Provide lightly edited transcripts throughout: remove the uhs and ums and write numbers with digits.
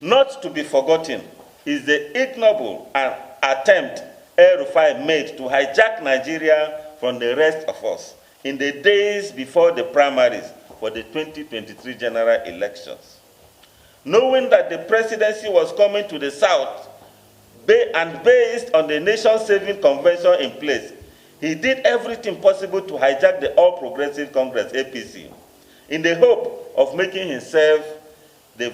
Not to be forgotten is the ignoble attempt El-Rufai made to hijack Nigeria from the rest of us in the days before the primaries for the 2023 general elections. Knowing that the presidency was coming to the South and based on the nation-saving convention in place, he did everything possible to hijack the All Progressive Congress, APC, in the hope of making himself the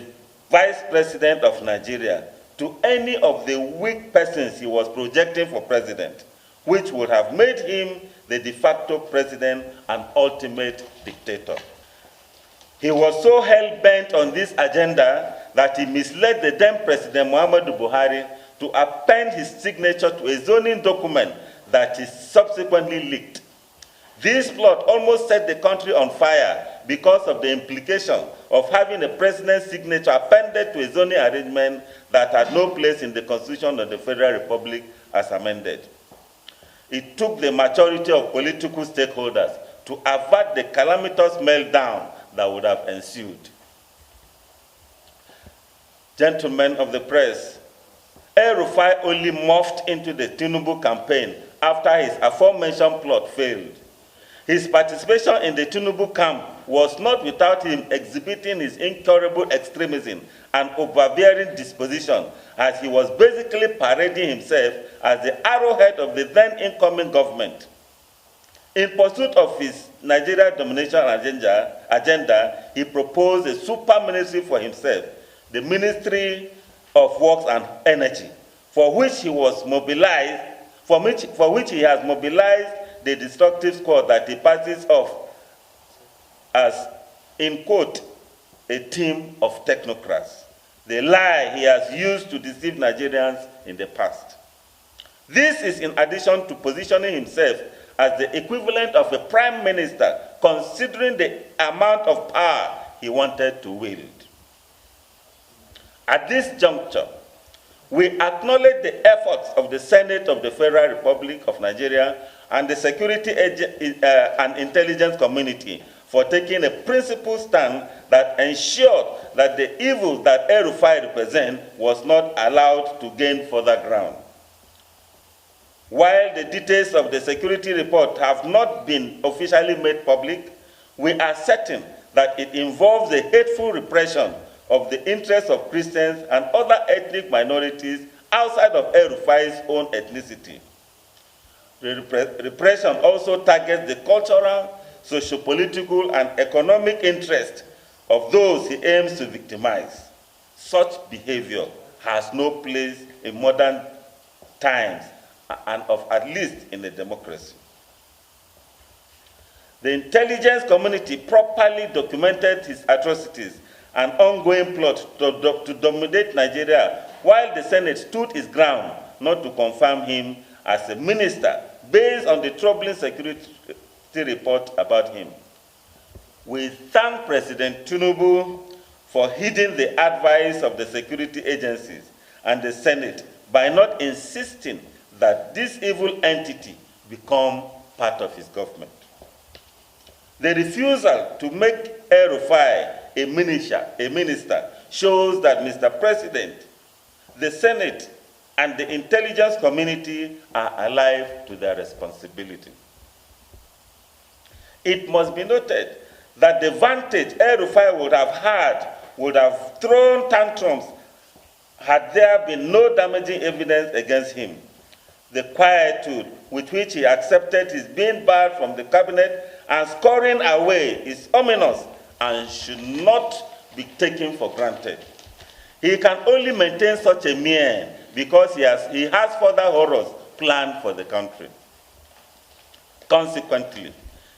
vice president of Nigeria to any of the weak persons he was projecting for president, which would have made him the de facto president and ultimate dictator. He was so hell-bent on this agenda that he misled the then President Muhammadu Buhari to append his signature to a zoning document that is subsequently leaked. This plot almost set the country on fire because of the implication of having a president's signature appended to a zoning arrangement that had no place in the Constitution of the Federal Republic as amended. It took the maturity of political stakeholders to avert the calamitous meltdown that would have ensued. Gentlemen of the press, El-Rufai only morphed into the Tinubu campaign after his aforementioned plot failed. His participation in the Tinubu camp was not without him exhibiting his incurable extremism and overbearing disposition, as he was basically parading himself as the arrowhead of the then incoming government. In pursuit of his Nigeria domination agenda, he proposed a super ministry for himself, the Ministry of Works and Energy, for which he has mobilized the destructive squad that he passes off as, in quote, a team of technocrats, the lie he has used to deceive Nigerians in the past. This is in addition to positioning himself as the equivalent of a prime minister, considering the amount of power he wanted to wield. At this juncture, we acknowledge the efforts of the Senate of the Federal Republic of Nigeria and the security and intelligence community for taking a principled stand that ensured that the evil that El-Rufai represents was not allowed to gain further ground. While the details of the security report have not been officially made public, we are certain that it involves the hateful repression of the interests of Christians and other ethnic minorities outside of El-Rufai's own ethnicity. The repression also targets the cultural, socio-political, and economic interest of those he aims to victimize. Such behavior has no place in modern times and at least in a democracy. The intelligence community properly documented his atrocities and ongoing plot to dominate Nigeria, while the Senate stood its ground not to confirm him as a minister based on the troubling security report about him. We thank President Tinubu for heeding the advice of the security agencies and the Senate by not insisting that this evil entity become part of his government. The refusal to make El-Rufai a minister shows that Mr. President, the Senate, and the intelligence community are alive to their responsibility. It must be noted that the vantage El-Rufai would have had would have thrown tantrums had there been no damaging evidence against him. The quietude with which he accepted his being barred from the cabinet and scurrying away is ominous and should not be taken for granted. He can only maintain such a mien because he has further horrors planned for the country. Consequently,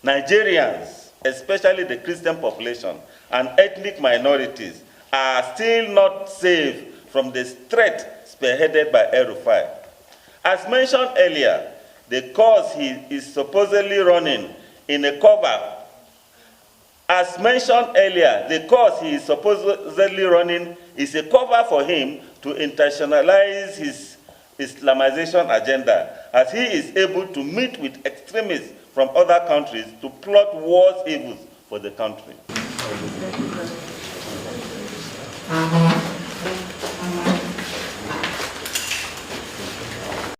Nigerians, especially the Christian population and ethnic minorities, are still not safe from the threat spearheaded by El-Rufai. As mentioned earlier, the course he is supposedly running in a cover. As mentioned earlier, the course he is supposedly running is a cover for him to internationalize his Islamization agenda, as he is able to meet with extremists from other countries to plot worse evils for the country.